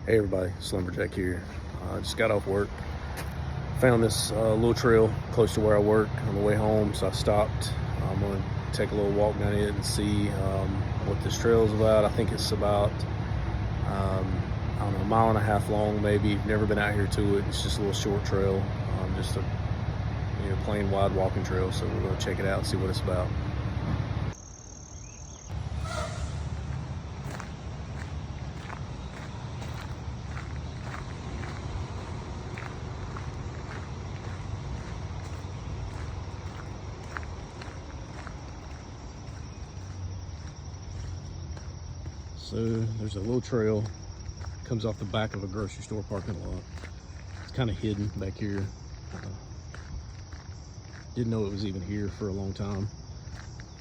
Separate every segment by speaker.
Speaker 1: Hey everybody, Slumberjack here. Just got off work. Found this little trail close to where I work on the way home, so I stopped. I'm going to take a little walk down it and see what this trail is about. I think it's about, I don't know, a mile and a half long maybe. Never been out here to it. It's just a little short trail, just a plain wide walking trail. So we're going to check it out and see what it's about. So there's a little trail, comes off the back of a grocery store parking lot. It's kind of hidden back here. Didn't know it was even here for a long time.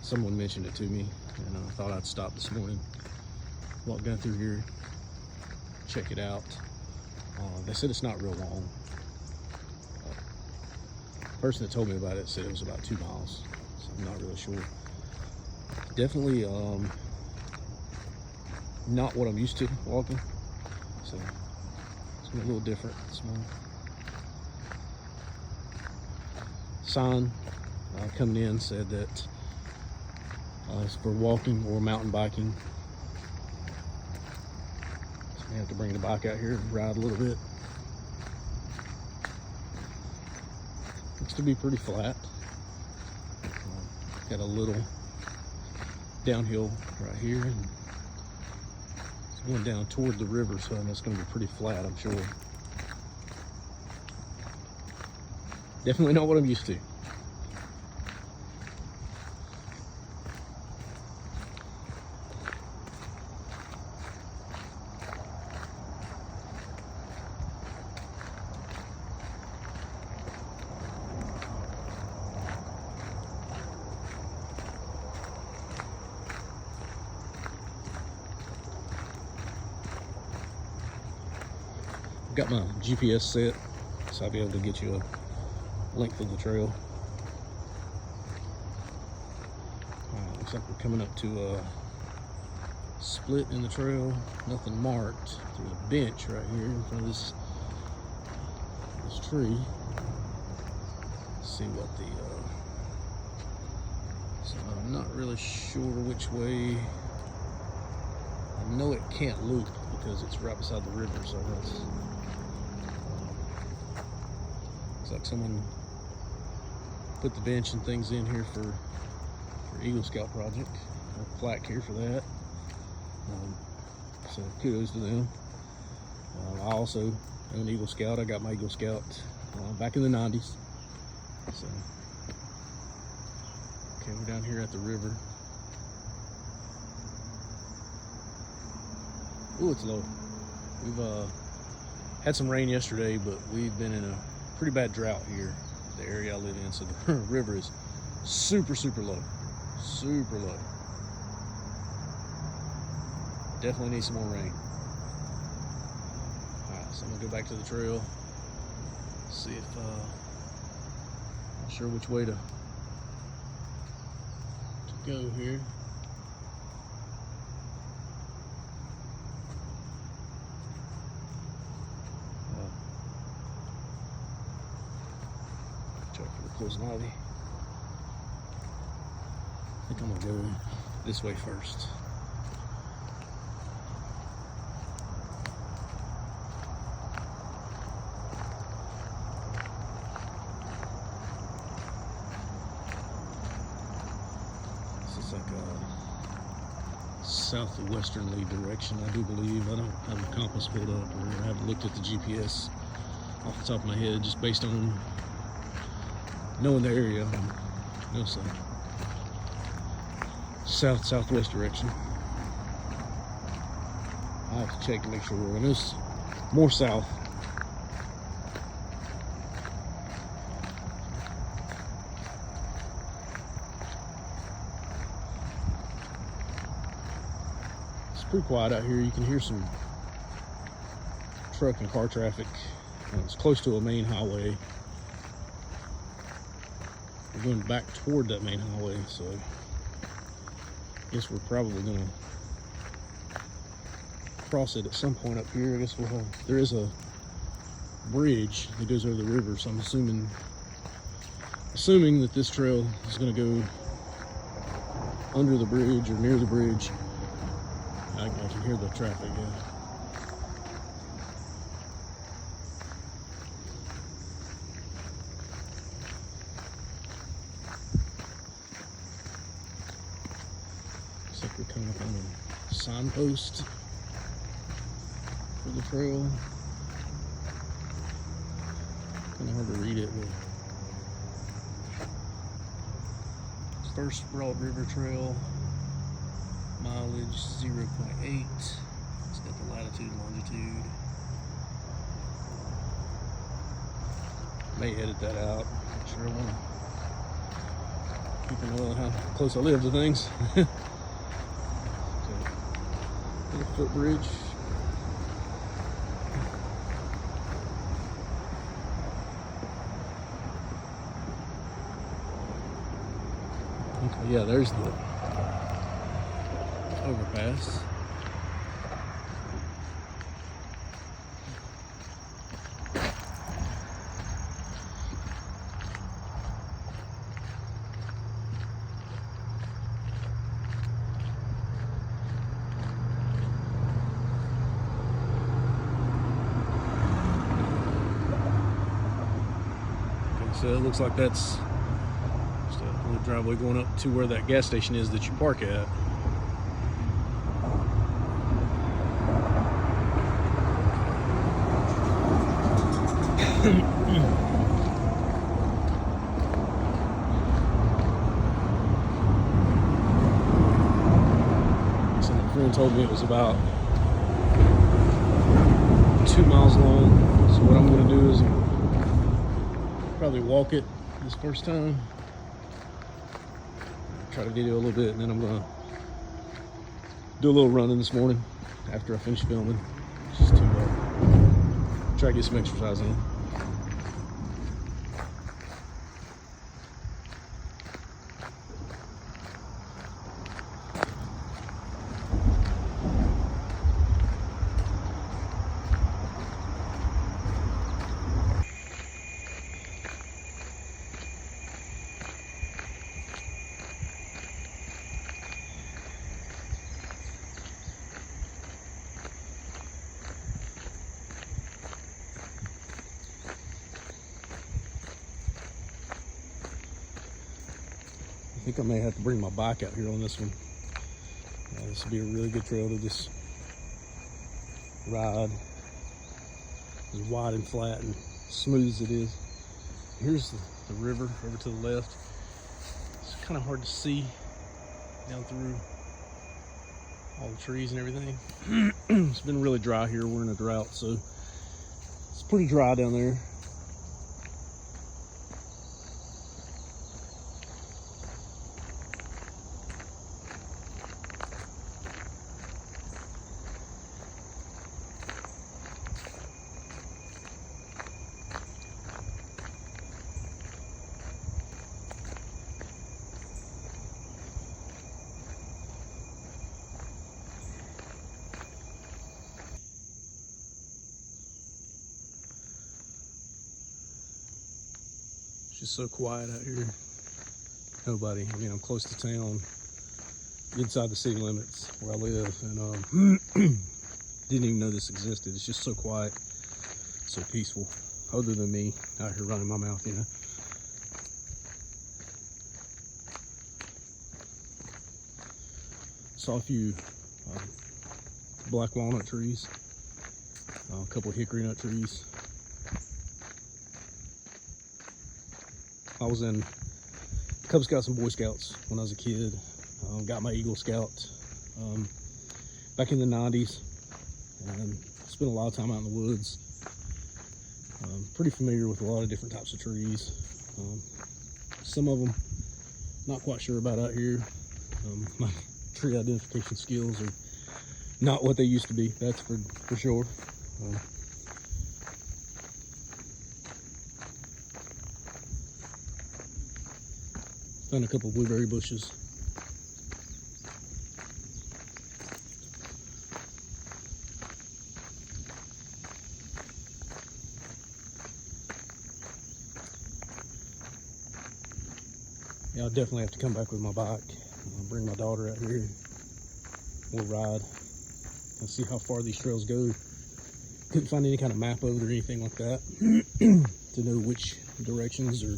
Speaker 1: Someone mentioned it to me, and I thought I'd stop this morning, walk down through here, check it out. They said it's not real long. The person that told me about it said it was about 2 miles, so I'm not really sure. Definitely not what I'm used to walking, so it's gonna be a little different this morning. Sign coming in said that it's for walking or mountain biking, so we have to bring the bike out here and ride a little bit. Looks to be pretty flat. Got a little downhill right here, and going down toward the river, so it's going to be pretty flat, I'm sure. Definitely not what I'm used to. Got my GPS set, so I'll be able to get you a length of the trail. Looks like we're coming up to a split in the trail. Nothing marked. There's a bench right here in front of this tree. Let's see what the so I'm not really sure which way. I know it can't loop because it's right beside the river, so that's looks like someone put the bench and things in here for Eagle Scout project. A plaque here for that. So kudos to them. I also am an Eagle Scout. I got my Eagle Scout back in the 90s. So okay, we're down here at the river. Ooh, it's low. We've had some rain yesterday, but we've been in a pretty bad drought here, the area I live in. So the river is super low, super low. Definitely need some more rain. All right, so I'm gonna go back to the trail, see if not sure which way to go here. Check for the poison ivy. I think I'm gonna go this way first. This is like a southwesternly direction, I do believe. I don't have a compass pulled up, or I haven't looked at the GPS off the top of my head, just based on knowing the area. No, so southwest direction. I have to check to make sure we're in this more south. It's pretty quiet out here. You can hear some truck and car traffic. It's close to a main highway. We're going back toward that main highway, so I guess we're probably gonna cross it at some point up here. I guess we'll have, there is a bridge that goes over the river, so I'm assuming that this trail is going to go under the bridge or near the bridge. I can hear the traffic. Looks like we're coming up on a signpost for the trail. Kind of hard to read it. First Broad River Trail, mileage 0.8. It's got the latitude and longitude. May edit that out. Not sure I want to keep an eye on how close I live to things. Okay. Little footbridge. Okay, yeah, there's the overpass. Okay, so it looks like that's little driveway going up to where that gas station is that you park at. So my friend told me it was about 2 miles long. So what I'm going to do is probably walk it this first time. Try to video a little bit, and then I'm gonna do a little running this morning after I finish filming, just to try to get some exercise in. I think I may have to bring my bike out here on this one. This will be a really good trail to just ride, as wide and flat and smooth as it is. Here's the river over to the left. It's kind of hard to see down through all the trees and everything. It's been really dry here. We're in a drought, so it's pretty dry down there. Just so quiet out here. Nobody. I mean, I'm close to town, inside the city limits where I live, and didn't even know this existed. It's just so quiet, so peaceful, other than me out here running my mouth, you know. Saw a few black walnut trees, a couple of hickory nut trees. I was in Cub Scouts and Boy Scouts when I was a kid. Got my Eagle Scout back in the 90s, and spent a lot of time out in the woods. Pretty familiar with a lot of different types of trees. Some of them not quite sure about out here. My tree identification skills are not what they used to be, that's for sure. Found a couple of blueberry bushes. I'll definitely have to come back with my bike. Bring my daughter out here. We'll ride and see how far these trails go. Couldn't find any kind of map of it or anything like that to know which directions or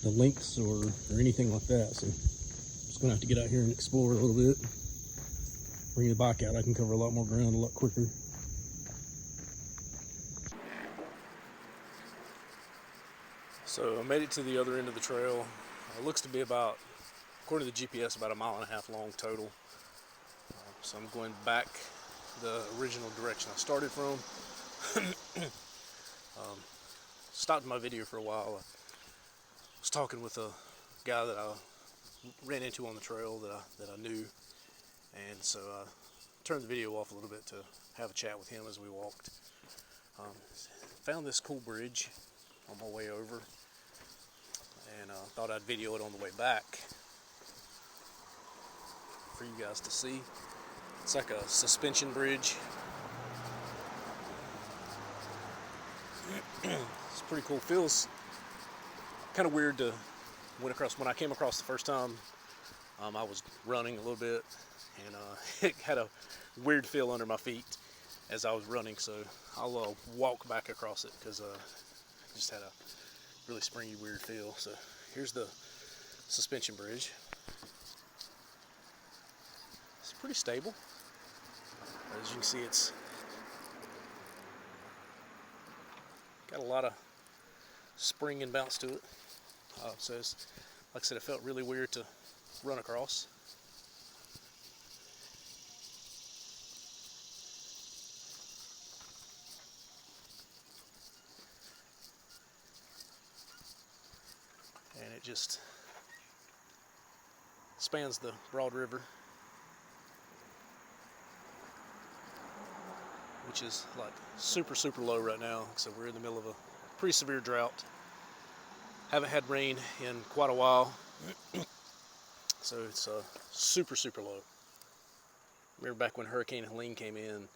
Speaker 1: the lengths or anything like that. So I'm just gonna have to get out here and explore a little bit. Bring the bike out, I can cover a lot more ground a lot quicker. So I made it to the other end of the trail. It looks to be about, according to the GPS, about 1.5 miles long total. So I'm going back the original direction I started from. Stopped my video for a while. I was talking with a guy that I ran into on the trail that I knew, and so I turned the video off a little bit to have a chat with him as we walked. Found this cool bridge on my way over, and thought I'd video it on the way back for you guys to see. It's like a suspension bridge. It's pretty cool. Feels kind of weird to when I came across the first time. I was running a little bit, and it had a weird feel under my feet as I was running. So I'll walk back across it because it just had a really springy, weird feel. So here's the suspension bridge. It's pretty stable. As you can see, it's got a lot of spring and bounce to it. So it's, like I said, it felt really weird to run across. And it just spans the Broad River, which is like super low right now. So we're in the middle of a pretty severe drought. Haven't had rain in quite a while, so it's super low. Remember back when Hurricane Helene came in,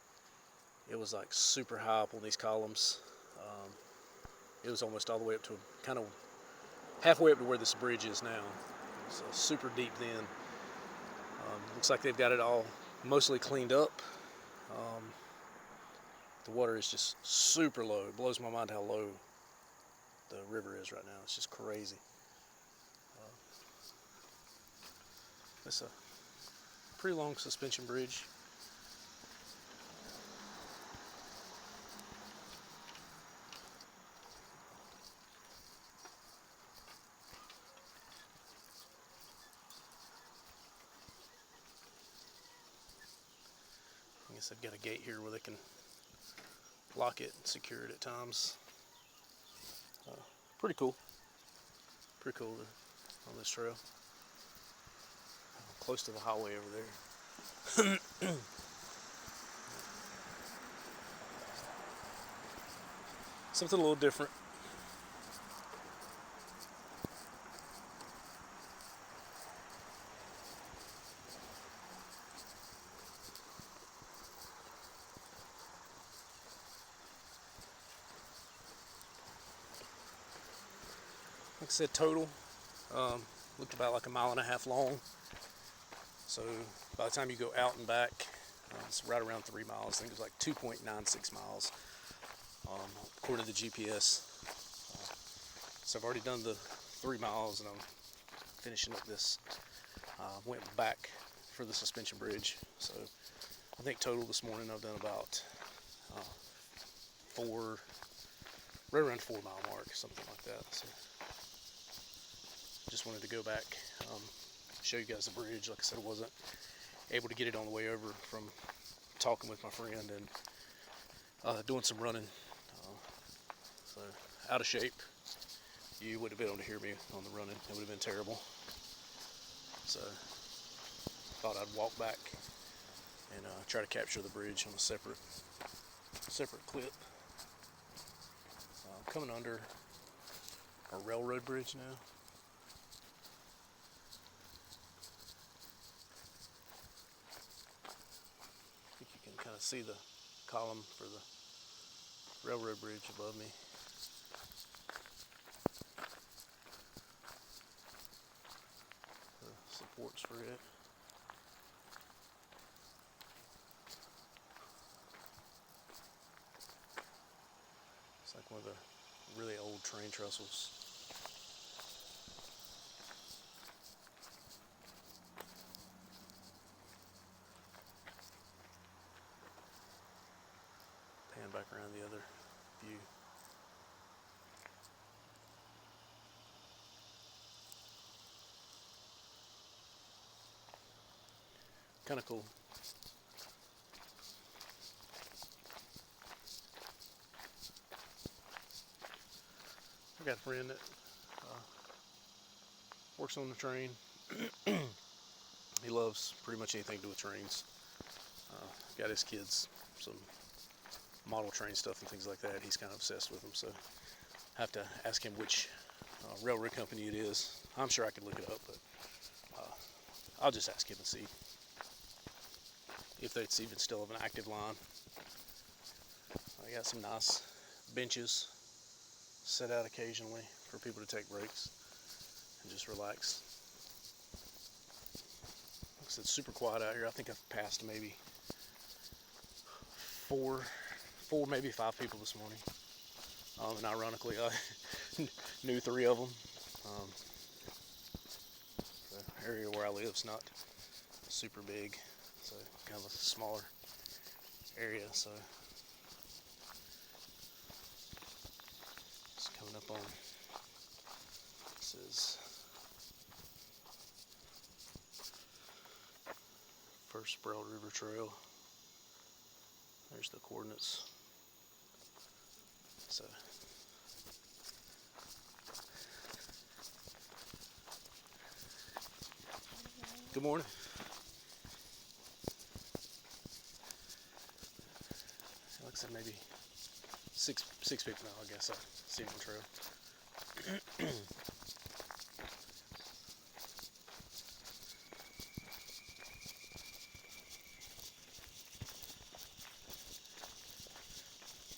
Speaker 1: it was like super high up on these columns. It was almost all the way up to kind of halfway up to where this bridge is now. So super deep then. Looks like they've got it all mostly cleaned up. The water is just super low. It blows my mind how low the river is right now. It's just crazy. It's a pretty long suspension bridge. I guess they've got a gate here where they can lock it and secure it at times. Pretty cool. Pretty cool on this trail. Close to the highway over there. Something a little different. Like I said, total looked about like 1.5 miles long. So by the time you go out and back, it's right around 3 miles. I think it was like 2.96 miles according to the GPS. So I've already done the 3 miles, and I'm finishing up this. Went back for the suspension bridge. So I think total this morning I've done about right around 4 mile mark, something like that. So just wanted to go back, show you guys the bridge. Like I said, I wasn't able to get it on the way over from talking with my friend and doing some running. So out of shape. You wouldn't have been able to hear me on the running. It would have been terrible. So thought I'd walk back and try to capture the bridge on a separate clip. I'm coming under a railroad bridge now. I think you can kind of see the column for the railroad bridge above me. Works for it. It's like one of the really old train trestles. Pan back around the other view. Kind of cool. I got a friend that works on the train. He loves pretty much anything to do with trains. Got his kids some model train stuff and things like that. He's kind of obsessed with them, so I have to ask him which railroad company it is. I'm sure I could look it up, but I'll just ask him and see if it's even still of an active line. I got some nice benches set out occasionally for people to take breaks and just relax. Like I said, super quiet out here. I think I've passed maybe four, maybe 5 people this morning. And ironically, I knew 3 of them. The area where I live is not super big, so kind of a smaller area. So it's coming up on, this is First Sproul River Trail. There's the coordinates. So good morning. It looks like maybe six people now, I guess, I see on the trail.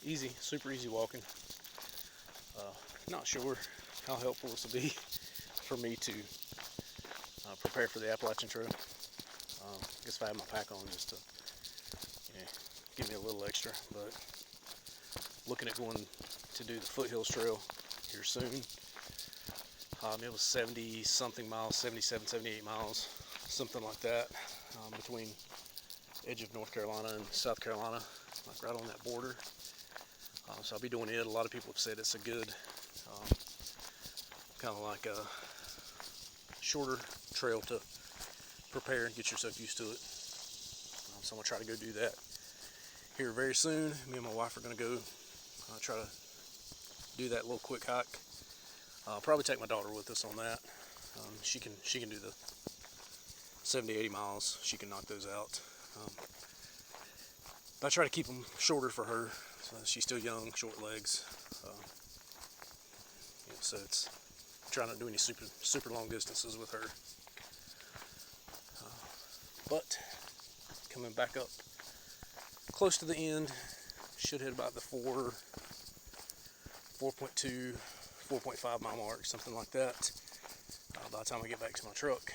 Speaker 1: Easy, super easy walking. Not sure how helpful this will be for me to prepare for the Appalachian Trail. I guess if I have my pack on, just to give me a little extra. But looking at going to do the Foothills Trail here soon. It was 70 something miles, 77, 78 miles, something like that, between edge of North Carolina and South Carolina, like right on that border. So I'll be doing it. A lot of people have said it's a good, kind of like a shorter trail to prepare and get yourself used to it. So I'm going to try to go do that here very soon. Me and my wife are going to go try to do that little quick hike. I'll probably take my daughter with us on that. She can do the 70, 80 miles. She can knock those out. But I try to keep them shorter for her. She's still young, short legs. So it's trying not to do any super long distances with her. But coming back up close to the end, should hit about the 4.2, 4.5 mile mark, something like that, by the time I get back to my truck.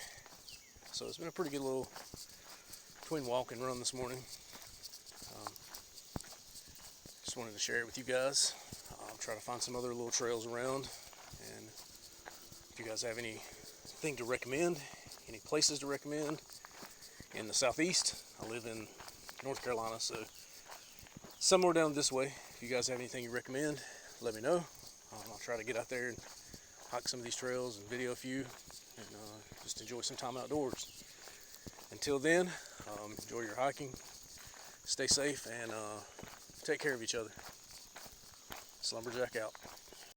Speaker 1: So it's been a pretty good little between walk and run this morning. Just wanted to share it with you guys. I'll try to find some other little trails around, and if you guys have anything to recommend, any places to recommend in the southeast. I live in North Carolina, so somewhere down this way. If you guys have anything you recommend, let me know. I'll try to get out there and hike some of these trails and video a few, and just enjoy some time outdoors. Until then, enjoy your hiking, stay safe, and take care of each other. Slumberjack out.